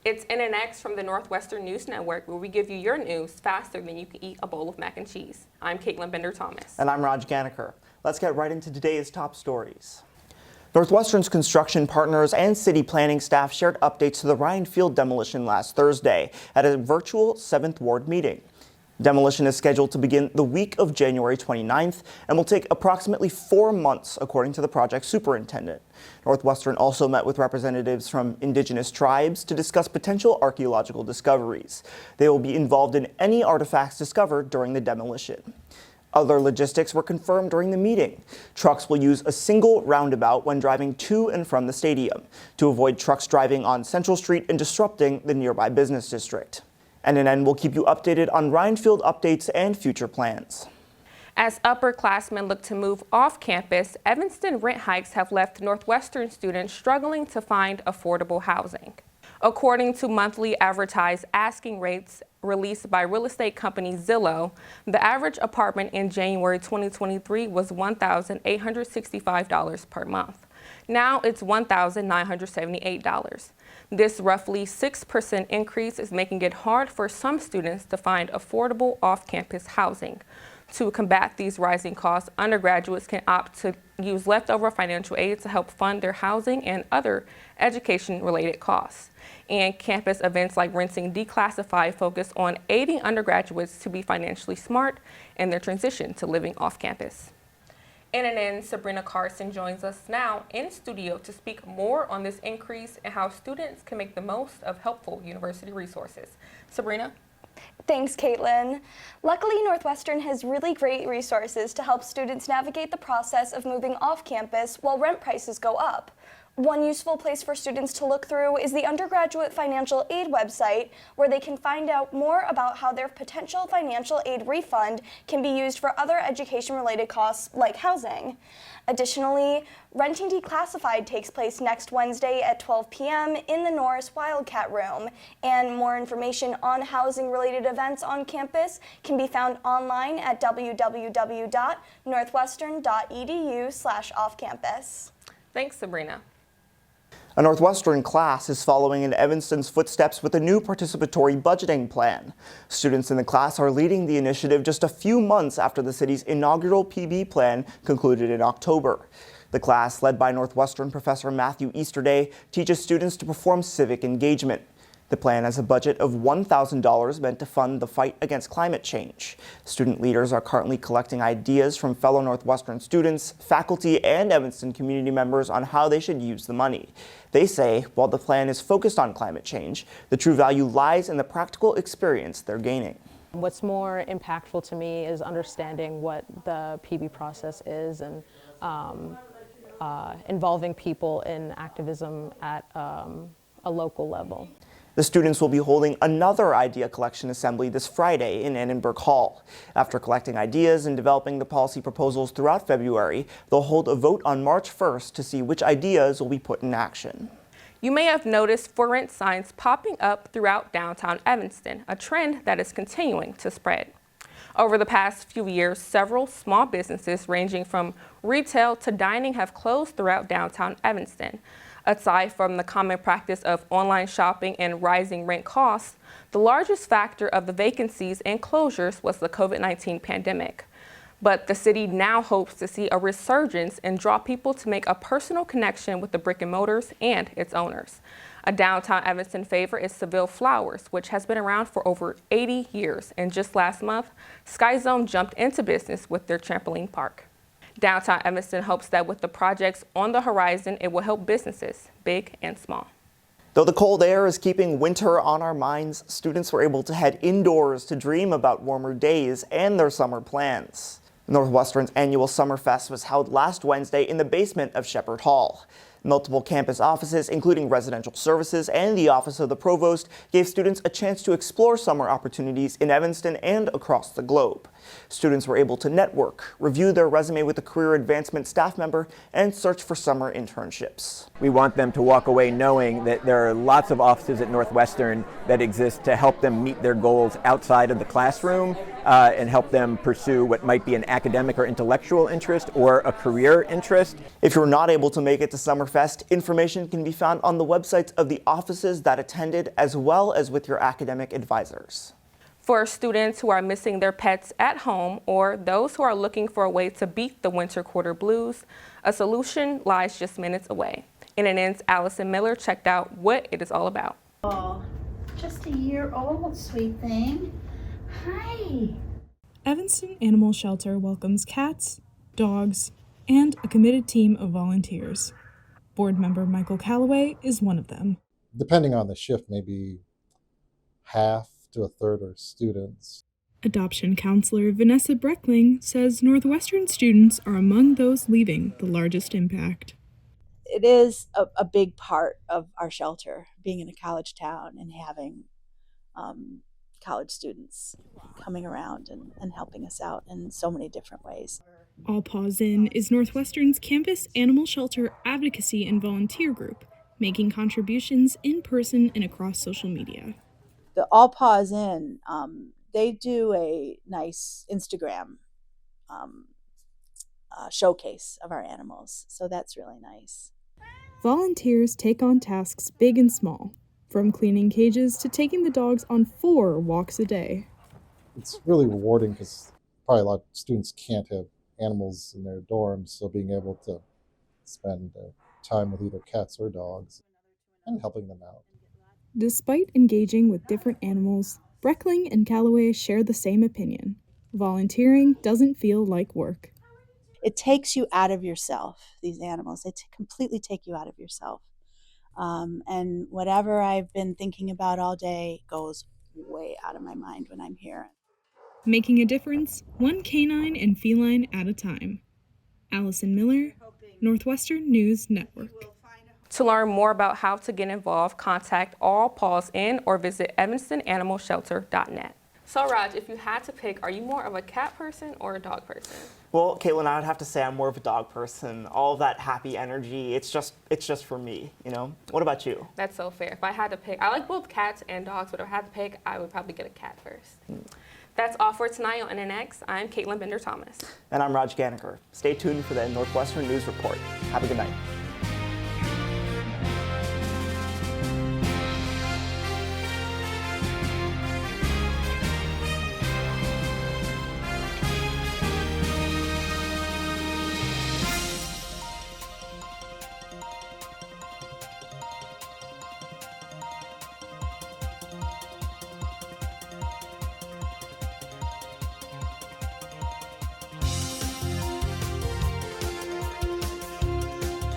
It's NNX from the Northwestern News Network, where we give you your news faster than you can eat a bowl of mac and cheese. I'm Caitlin Bender-Thomas. And I'm Raj Ganeker. Let's get right into today's top stories. Northwestern's construction partners and city planning staff shared updates to the Ryan Field demolition last Thursday at a virtual 7th Ward meeting. Demolition is scheduled to begin the week of January 29th and will take approximately 4 months, according to the project superintendent. Northwestern also met with representatives from indigenous tribes to discuss potential archaeological discoveries. They will be involved in any artifacts discovered during the demolition. Other logistics were confirmed during the meeting. Trucks will use a single roundabout when driving to and from the stadium to avoid trucks driving on Central Street and disrupting the nearby business district. NNN will keep you updated on Ryan Field updates and future plans. As upperclassmen look to move off campus, Evanston rent hikes have left Northwestern students struggling to find affordable housing. According to monthly advertised asking rates released by real estate company Zillow, the average apartment in January 2023 was $1,865 per month. Now it's $1,978. This roughly 6% increase is making it hard for some students to find affordable off-campus housing. To combat these rising costs, undergraduates can opt to use leftover financial aid to help fund their housing and other education-related costs. And campus events like Renting Declassified focus on aiding undergraduates to be financially smart in their transition to living off campus. NNN's Sabrina Carson joins us now in studio to speak more on this increase and how students can make the most of helpful university resources. Sabrina? Thanks, Caitlin. Luckily, Northwestern has really great resources to help students navigate the process of moving off campus while rent prices go up. One useful place for students to look through is the Undergraduate Financial Aid website, where they can find out more about how their potential financial aid refund can be used for other education-related costs like housing. Additionally, Renting Declassified takes place next Wednesday at 12 p.m. in the Norris Wildcat Room, and more information on housing-related events on campus can be found online at www.northwestern.edu/offcampus. Thanks, Sabrina. A Northwestern class is following in Evanston's footsteps with a new participatory budgeting plan. Students in the class are leading the initiative just a few months after the city's inaugural PB plan concluded in October. The class, led by Northwestern professor Matthew Easterday, teaches students to perform civic engagement. The plan has a budget of $1,000 meant to fund the fight against climate change. Student leaders are currently collecting ideas from fellow Northwestern students, faculty, and Evanston community members on how they should use the money. They say, while the plan is focused on climate change, the true value lies in the practical experience they're gaining. What's more impactful to me is understanding what the PB process is and involving people in activism at a local level. The students will be holding another idea collection assembly this Friday in Annenberg Hall. After collecting ideas and developing the policy proposals throughout February, they'll hold a vote on March 1st to see which ideas will be put in action. You may have noticed for rent signs popping up throughout downtown Evanston, a trend that is continuing to spread. Over the past few years, several small businesses ranging from retail to dining have closed throughout downtown Evanston. Aside from the common practice of online shopping and rising rent costs, the largest factor of the vacancies and closures was the COVID-19 pandemic. But the city now hopes to see a resurgence and draw people to make a personal connection with the brick and mortars and its owners. A downtown Evanston favorite is Seville Flowers, which has been around for over 80 years. And just last month, Sky Zone jumped into business with their trampoline park. Downtown Evanston hopes that with the projects on the horizon, it will help businesses, big and small. Though the cold air is keeping winter on our minds, students were able to head indoors to dream about warmer days and their summer plans. Northwestern's annual Summerfest was held last Wednesday in the basement of Shepherd Hall. Multiple campus offices, including residential services and the Office of the Provost, gave students a chance to explore summer opportunities in Evanston and across the globe. Students were able to network, review their resume with a career advancement staff member, and search for summer internships. We want them to walk away knowing that there are lots of offices at Northwestern that exist to help them meet their goals outside of the classroom and help them pursue what might be an academic or intellectual interest or a career interest. If you're not able to make it to Summerfest, information can be found on the websites of the offices that attended, as well as with your academic advisors. For students who are missing their pets at home or those who are looking for a way to beat the winter quarter blues, a solution lies just minutes away. NNN's Allison Miller checked out what it is all about. Oh, just a year old, sweet thing. Hi. Evanston Animal Shelter welcomes cats, dogs, and a committed team of volunteers. Board member Michael Calloway is one of them. Depending on the shift, maybe half to a third are students. Adoption counselor Vanessa Breckling says Northwestern students are among those leaving the largest impact. It is a big part of our shelter, being in a college town and having college students coming around and helping us out in so many different ways. All Paws In is Northwestern's campus animal shelter advocacy and volunteer group, making contributions in person and across social media. The All Paws In, they do a nice Instagram showcase of our animals, so that's really nice. Volunteers take on tasks big and small, from cleaning cages to taking the dogs on 4 walks a day. It's really rewarding because probably a lot of students can't have animals in their dorms, so being able to spend time with either cats or dogs and helping them out. Despite engaging with different animals, Breckling and Calloway share the same opinion. Volunteering doesn't feel like work. It takes you out of yourself, these animals. They completely take you out of yourself. And whatever I've been thinking about all day goes way out of my mind when I'm here. Making a difference, one canine and feline at a time. Allison Miller, Northwestern News Network. To learn more about how to get involved, contact All Paws In or visit evanstonanimalshelter.net. So Raj, if you had to pick, are you more of a cat person or a dog person? Well, Caitlin, I would have to say I'm more of a dog person. All of that happy energy, it's just for me, you know? What about you? That's so fair. If I had to pick, I like both cats and dogs, but if I had to pick, I would probably get a cat first. That's all for tonight on NNX. I'm Caitlin Bender-Thomas. And I'm Raj Ganeker. Stay tuned for the Northwestern News Report. Have a good night.